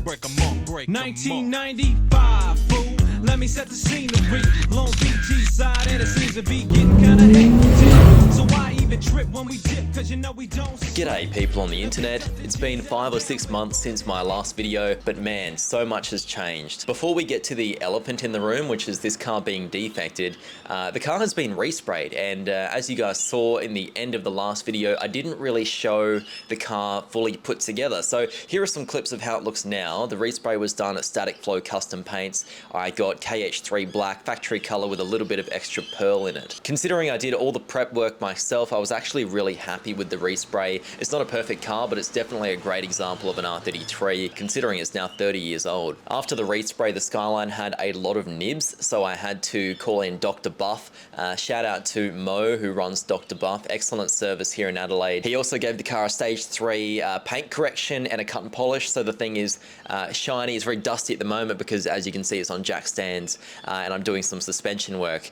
break 'em up, break 'em up. 1995, fool. Let me set the scenery. Long Beach side, and it seems to be getting kinda hectic. So why even trip when we dip? Cause you know we don't. G'day people on the internet. It's been 5 or 6 months since my last video, but man, so much has changed. Before we get to the elephant in the room, which is this car being defected, the car has been resprayed, and as you guys saw in the end of the last video, I didn't really show the car fully put together. So here are some clips of how it looks now. The respray was done at Static Flow Custom Paints. I got KH3 black, factory color with a little bit of extra pearl in it. Considering I did all the prep work myself, I was actually really happy with the respray. It's not a perfect car, but it's definitely a great example of an R33, considering it's now 30 years old. After the respray, the Skyline had a lot of nibs, so I had to call in Dr. Buff. Shout out to Mo, who runs Dr. Buff. Excellent service here in Adelaide. He also gave the car a stage 3 paint correction and a cut and polish, so the thing is shiny. It's very dusty at the moment because, as you can see, it's on jack stands, and I'm doing some suspension work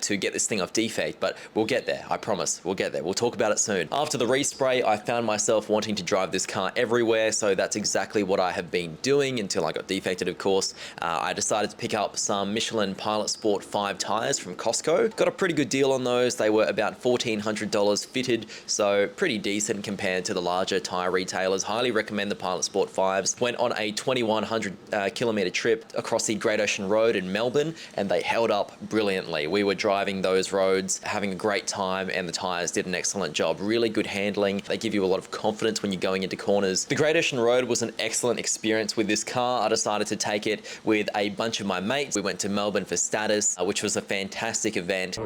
to get this thing off defect, but we'll get there. I promise, we'll get there. We'll talk about it soon. After the respray, I found myself wanting to drive this car everywhere, so that's exactly what I have been doing until I got defected, of course. I decided to pick up some Michelin Pilot Sport 5 tires from Costco. Got a pretty good deal on those. They were about $1,400 fitted, so pretty decent compared to the larger tire retailers. Highly recommend the Pilot Sport 5s. Went on a 2,100 kilometer trip across the Great Ocean Road in Melbourne, and they held up brilliantly. We were driving those roads, having a great time, and the tires did an excellent job. Really good handling. They give you a lot of confidence when you're going into corners. The Great Ocean Road was an excellent experience with this car. I decided to take it with a bunch of my mates. We went to Melbourne for Status, which was a fantastic event.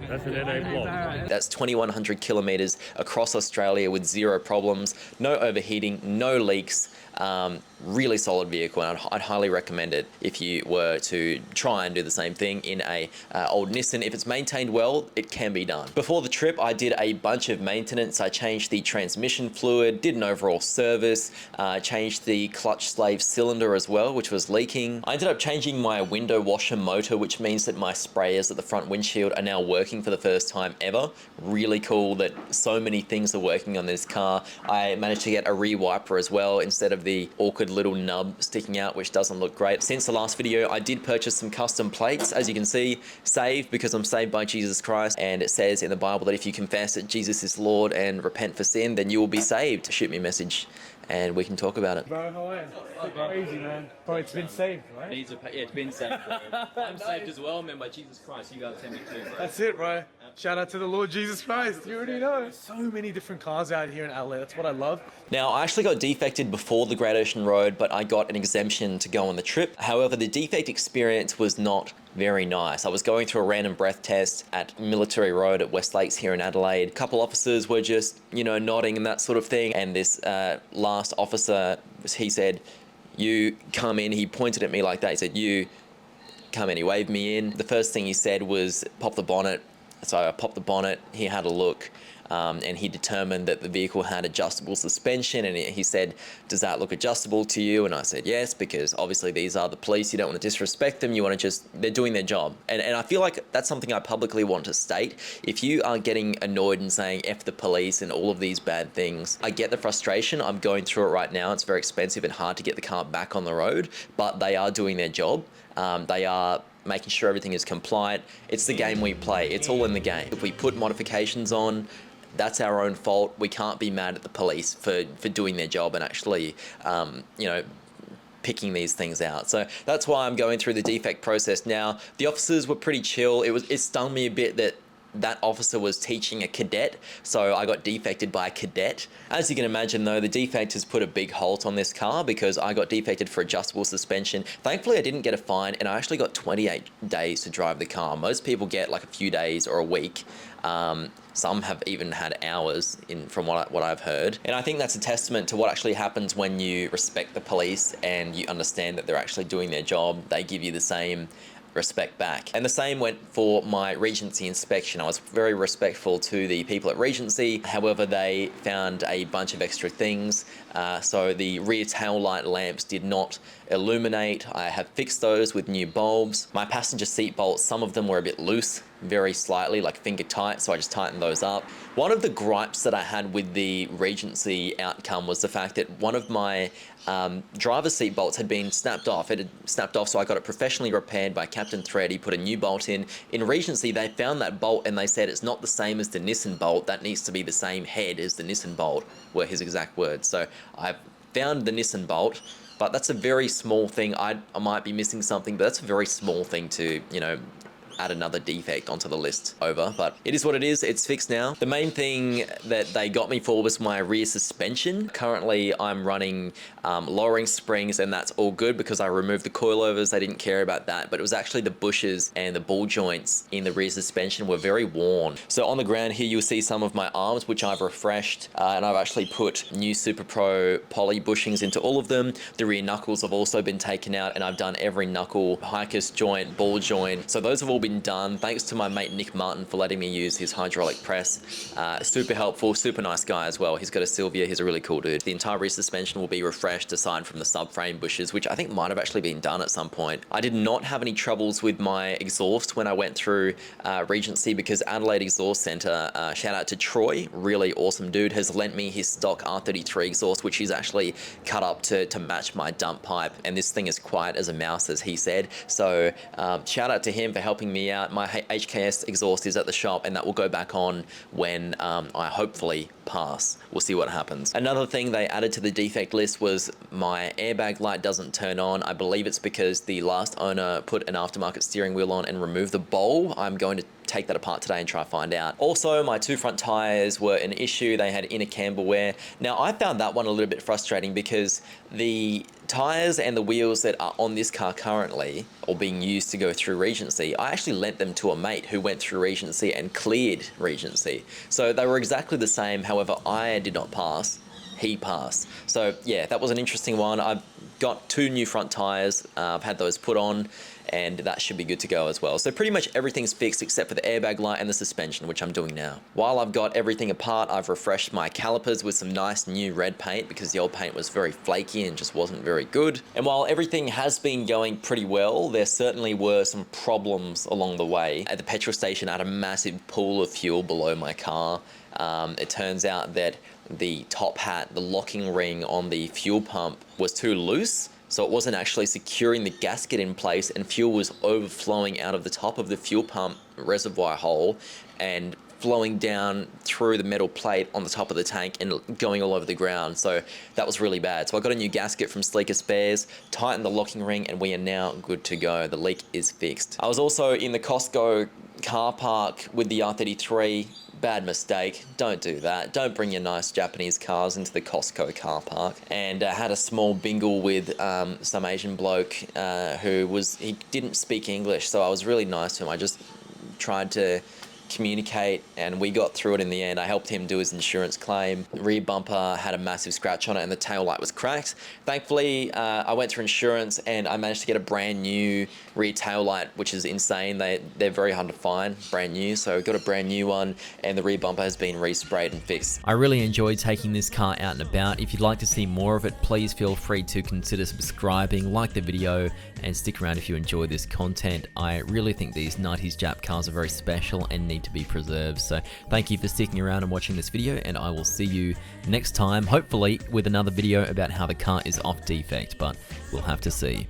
That's an NA block. That's 2,100 kilometers across Australia with 0 problems, no overheating, no leaks. Really solid vehicle, and I'd highly recommend it if you were to try and do the same thing in a old Nissan. If it's maintained well, it can be done. Before the trip, I did a bunch of maintenance. I changed the transmission fluid, did an overall service, changed the clutch slave cylinder as well, which was leaking. I ended up changing my window washer motor, which means that my sprayers at the front windshield are now working for the first time ever. Really cool that so many things are working on this car. I managed to get a rear wiper as well instead of the awkward little nub sticking out, which doesn't look great. Since the last video, I did purchase some custom plates. As you can see, saved because I'm saved by Jesus Christ, and it says in the Bible that if you confess that Jesus is Lord and repent for sin, then you will be saved. Shoot me a message and we can talk about it. Bro, how are you? Crazy, man. Bro, it's been saved, right? Yeah, it's been saved. I'm saved as well, man, by Jesus Christ. You guys send me too, bro. That's it, bro. Shout out to the Lord Jesus Christ. You already know. So many different cars out here in Adelaide. That's what I love. Now, I actually got defected before the Great Ocean Road, but I got an exemption to go on the trip. However, the defect experience was not very nice. I was going through a random breath test at Military Road at West Lakes here in Adelaide. A couple officers were just, you know, nodding and that sort of thing. And this last officer, he said, "You come in." He pointed at me like that. He said, "You come in." He waved me in. The first thing he said was, "Pop the bonnet." So I popped the bonnet. He had a look. And he determined that the vehicle had adjustable suspension, and he said, "Does that look adjustable to you?" And I said, "Yes," because obviously these are the police. You don't want to disrespect them. You want to just, they're doing their job. And I feel like that's something I publicly want to state. If you are getting annoyed and saying F the police and all of these bad things, I get the frustration. I'm going through it right now. It's very expensive and hard to get the car back on the road, but they are doing their job. They are making sure everything is compliant. It's the game we play. It's all in the game. If we put modifications on, that's our own fault. We can't be mad at the police for doing their job and actually, you know, picking these things out. So that's why I'm going through the defect process now. The officers were pretty chill. It stung me a bit that officer was teaching a cadet, so I got defected by a cadet. As you can imagine though, the defect has put a big halt on this car because I got defected for adjustable suspension. Thankfully I didn't get a fine, and I actually got 28 days to drive the car. Most people get like a few days or a week. Some have even had hours from what I've heard. And I think that's a testament to what actually happens when you respect the police and you understand that they're actually doing their job. They give you the same respect back. And the same went for my Regency inspection. I was very respectful to the people at Regency. However, they found a bunch of extra things. So the rear tail light lamps did not illuminate. I have fixed those with new bulbs. My passenger seat bolts, some of them were a bit loose. very slightly, like finger tight, so I just tightened those up. One of the gripes that I had with the Regency outcome was the fact that one of my driver's seat bolts had been snapped off. It had snapped off, so I got it professionally repaired by Captain Thread. He put a new bolt in. In Regency, they found that bolt and they said it's not the same as the Nissan bolt. That needs to be the same head as the Nissan bolt, were his exact words. So I found the Nissan bolt, but that's a very small thing. I might be missing something, but that's a very small thing to, you know, add another defect onto the list over, but it is what it is. It's fixed now. The main thing that they got me for was my rear suspension. Currently, I'm running lowering springs, and that's all good because I removed the coilovers. They didn't care about that, but it was actually the bushes and the ball joints in the rear suspension were very worn. So on the ground here, you'll see some of my arms, which I've refreshed, and I've actually put new Super Pro poly bushings into all of them. The rear knuckles have also been taken out, and I've done every knuckle, hiker's joint, ball joint. So those have all been done. Thanks to my mate Nick Martin for letting me use his hydraulic press. Super helpful, super nice guy as well. He's got a Sylvia, he's a really cool dude. The entire rear suspension will be refreshed aside from the subframe bushes, which I think might have actually been done at some point. I did not have any troubles with my exhaust when I went through Regency because Adelaide Exhaust Centre, shout out to Troy, really awesome dude, has lent me his stock R33 exhaust, which he's actually cut up to match my dump pipe, and this thing is quiet as a mouse, as he said. So shout out to him for helping me out. My HKS exhaust is at the shop, and that will go back on when I hopefully pass. We'll see what happens. Another thing they added to the defect list was my airbag light doesn't turn on. I believe it's because the last owner put an aftermarket steering wheel on and removed the bowl. I'm going to take that apart today and try to find out. Also, my two front tires were an issue. They had inner camber wear. Now, I found that one a little bit frustrating because the tires and the wheels that are on this car currently, or being used to go through Regency, I actually lent them to a mate who went through Regency and cleared Regency. So they were exactly the same. However, I did not pass. He passed. So yeah, that was an interesting one. I've got two new front tires. I've had those put on, and that should be good to go as well. So pretty much everything's fixed except for the airbag light and the suspension, which I'm doing now. While I've got everything apart, I've refreshed my calipers with some nice new red paint because the old paint was very flaky and just wasn't very good. And while everything has been going pretty well, there certainly were some problems along the way. At the petrol station, I had a massive pool of fuel below my car. It turns out that the top hat, the locking ring on the fuel pump was too loose, so it wasn't actually securing the gasket in place, and fuel was overflowing out of the top of the fuel pump reservoir hole and flowing down through the metal plate on the top of the tank and going all over the ground. So that was really bad. So I got a new gasket from Sleeker Spares, tightened the locking ring, and we are now good to go. The leak is fixed. I was also in the Costco car park with the R33. Bad mistake. Don't do that. Don't bring your nice Japanese cars into the Costco car park. And had a small bingle with some Asian bloke he didn't speak English, so I was really nice to him. I just tried to communicate, and we got through it in the end. I helped him do his insurance claim. The rear bumper had a massive scratch on it and the tail light was cracked. Thankfully, I went through insurance and I managed to get a brand new rear tail light, which is insane. They're very hard to find, brand new. So I got a brand new one, and the rear bumper has been resprayed and fixed. I really enjoyed taking this car out and about. If you'd like to see more of it, please feel free to consider subscribing, like the video, and stick around if you enjoy this content. I really think these 90s Jap cars are very special and need to be preserved. So thank you for sticking around and watching this video, and I will see you next time, hopefully with another video about how the car is off defect, but we'll have to see.